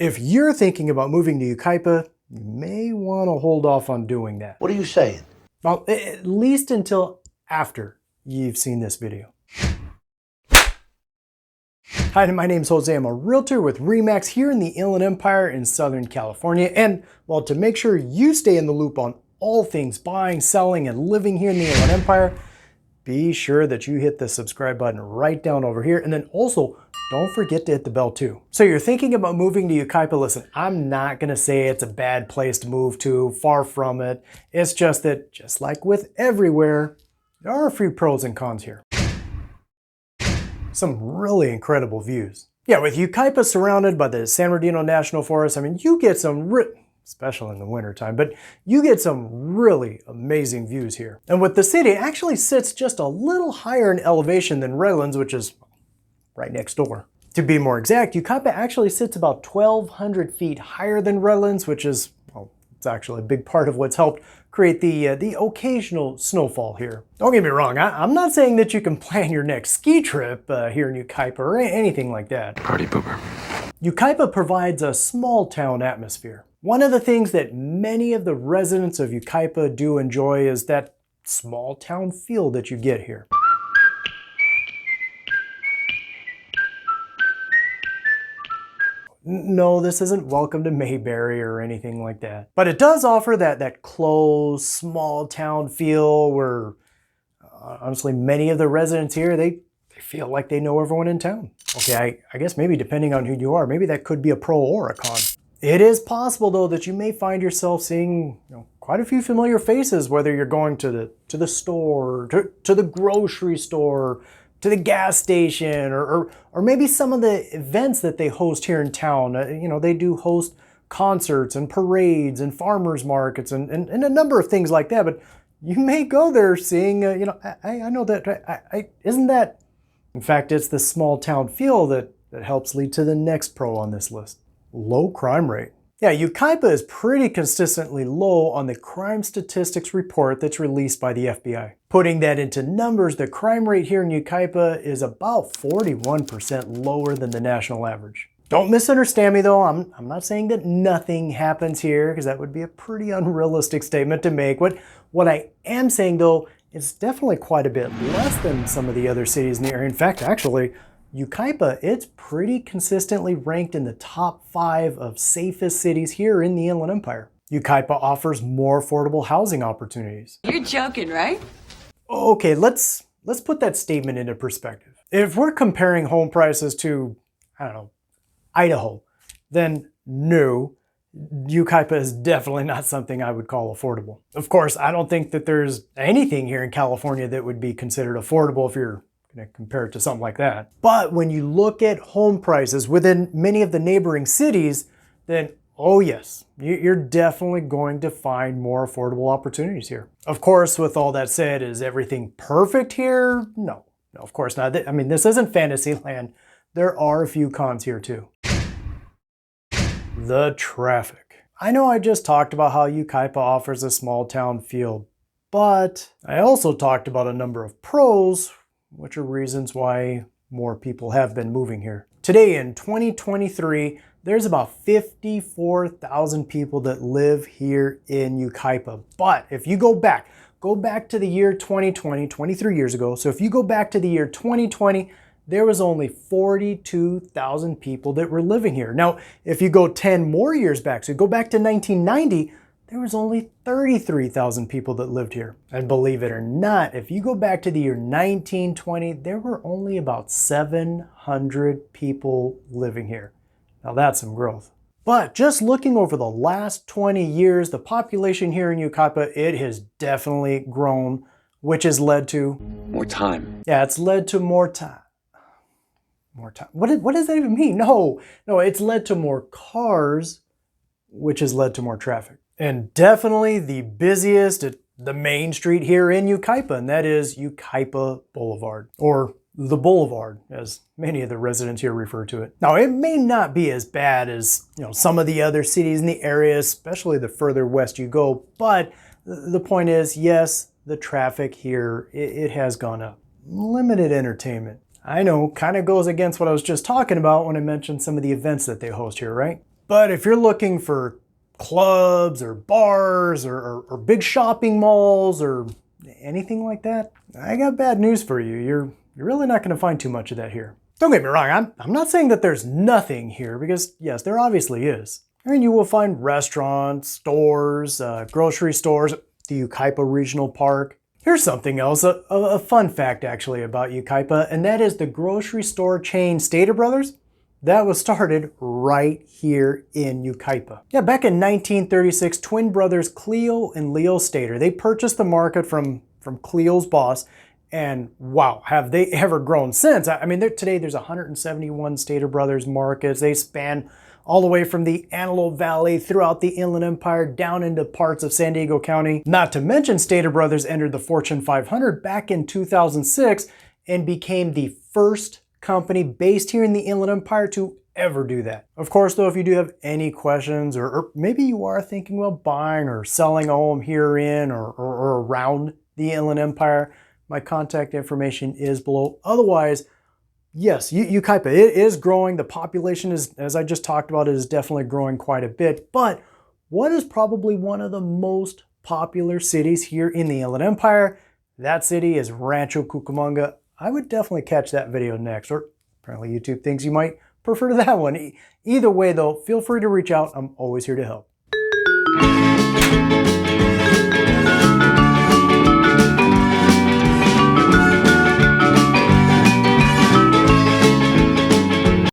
If you're thinking about moving to Yucaipa, you may want to hold off on doing that. What are you saying? Well, at least until after you've seen this video. Hi, my name's Jose. I'm a realtor with RE/MAX here in the Inland Empire in Southern California. And well, to make sure you stay in the loop on all things buying, selling, and living here in the Inland Empire, be sure that you hit the subscribe button right down over here. And then also, don't forget to hit the bell too. So you're thinking about moving to Yucaipa. Listen, I'm not gonna say it's a bad place to move to, far from it. It's just that, just like with everywhere, there are a few pros and cons here. Some really incredible views. Yeah, with Yucaipa surrounded by the San Bernardino National Forest, I mean, you get some, especially in the wintertime, but you get some really amazing views here. And with the city, it actually sits just a little higher in elevation than Redlands, which is right next door. To be more exact, Yucaipa actually sits about 1,200 feet higher than Redlands, which is, well, it's actually a big part of what's helped create the occasional snowfall here. Don't get me wrong, I'm not saying that you can plan your next ski trip here in Yucaipa or anything like that. Party pooper. Yucaipa provides a small town atmosphere. One of the things that many of the residents of Yucaipa do enjoy is that small town feel that you get here. No, this isn't Welcome to Mayberry or anything like that. But it does offer that close, small town feel where, honestly, many of the residents here, they feel like they know everyone in town. Okay, I guess maybe depending on who you are, maybe that could be a pro or a con. It is possible, though, that you may find yourself seeing quite a few familiar faces, whether you're going to the store, to the grocery store, to the gas station, or maybe some of the events that they host here in town. They do host concerts and parades and farmers markets and a number of things like that. But you may go there seeing, I know that, isn't that, in fact, it's the small town feel that helps lead to the next pro on this list. Low crime rate. Yeah, Yucaipa is pretty consistently low on the crime statistics report that's released by the FBI. Putting that into numbers, the crime rate here in Yucaipa is about 41% lower than the national average. Don't misunderstand me though, I'm not saying that nothing happens here, because that would be a pretty unrealistic statement to make. What I am saying though, is definitely quite a bit less than some of the other cities in the area. In fact, actually, Yucaipa, it's pretty consistently ranked in the top 5 of safest cities here in the Inland Empire. Yucaipa offers more affordable housing opportunities. You're joking, right? Okay, let's put that statement into perspective. If we're comparing home prices to, I don't know, Idaho, then no, Yucaipa is definitely not something I would call affordable. Of course, I don't think that there's anything here in California that would be considered affordable if you're going to compare it to something like that. But when you look at home prices within many of the neighboring cities, then oh yes, you're definitely going to find more affordable opportunities here. Of course, with all that said, is everything perfect here? No, of course not. I mean, this isn't fantasy land. There are a few cons here too. The traffic. I know I just talked about how Yucaipa offers a small town feel, but I also talked about a number of pros, which are reasons why more people have been moving here. Today in 2023, there's about 54,000 people that live here in Yucaipa. But if you go back to the year 2020, 23 years ago. So if you go back to the year 2020, there was only 42,000 people that were living here. Now, if you go 10 more years back, so go back to 1990, there was only 33,000 people that lived here. And believe it or not, if you go back to the year 1920, there were only about 700 people living here. Now that's some growth. But just looking over the last 20 years, the population here in Yucaipa, it has definitely grown, which has led to More time. Yeah, it's led to more time. More time. What does that even mean? No, it's led to more cars, which has led to more traffic. And definitely the busiest, the main street here in Yucaipa, and that is Yucaipa Boulevard, or the Boulevard, as many of the residents here refer to it. Now, it may not be as bad as some of the other cities in the area, especially the further west you go, but the point is, yes, the traffic here, it has gone up. Limited entertainment. I know, kind of goes against what I was just talking about when I mentioned some of the events that they host here, right? But if you're looking for clubs or bars or big shopping malls or anything like that, I got bad news for you. You're really not going to find too much of that here. Don't get me wrong, I'm not saying that there's nothing here, because yes, there obviously is. I mean, you will find restaurants, stores, grocery stores, the Yucaipa Regional Park. Here's something else, a fun fact actually about Yucaipa, and that is the grocery store chain Stater Brothers. That was started right here in Yucaipa. Yeah, back in 1936, twin brothers Cleo and Leo Stater, they purchased the market from Cleo's boss, and wow, have they ever grown since. I mean, today there's 171 Stater Brothers markets. They span all the way from the Antelope Valley throughout the Inland Empire down into parts of San Diego County. Not to mention, Stater Brothers entered the Fortune 500 back in 2006 and became the first company based here in the Inland Empire to ever do that. Of course, though, if you do have any questions, or maybe you are thinking about buying or selling a home here in or around the Inland Empire, my contact information is below. Otherwise, yes, Yucaipa, it is growing. The population is, as I just talked about, is definitely growing quite a bit. But what is probably one of the most popular cities here in the Inland Empire? That city is Rancho Cucamonga. I would definitely catch that video next, or apparently YouTube thinks you might prefer to that one. Either way though, feel free to reach out. I'm always here to help.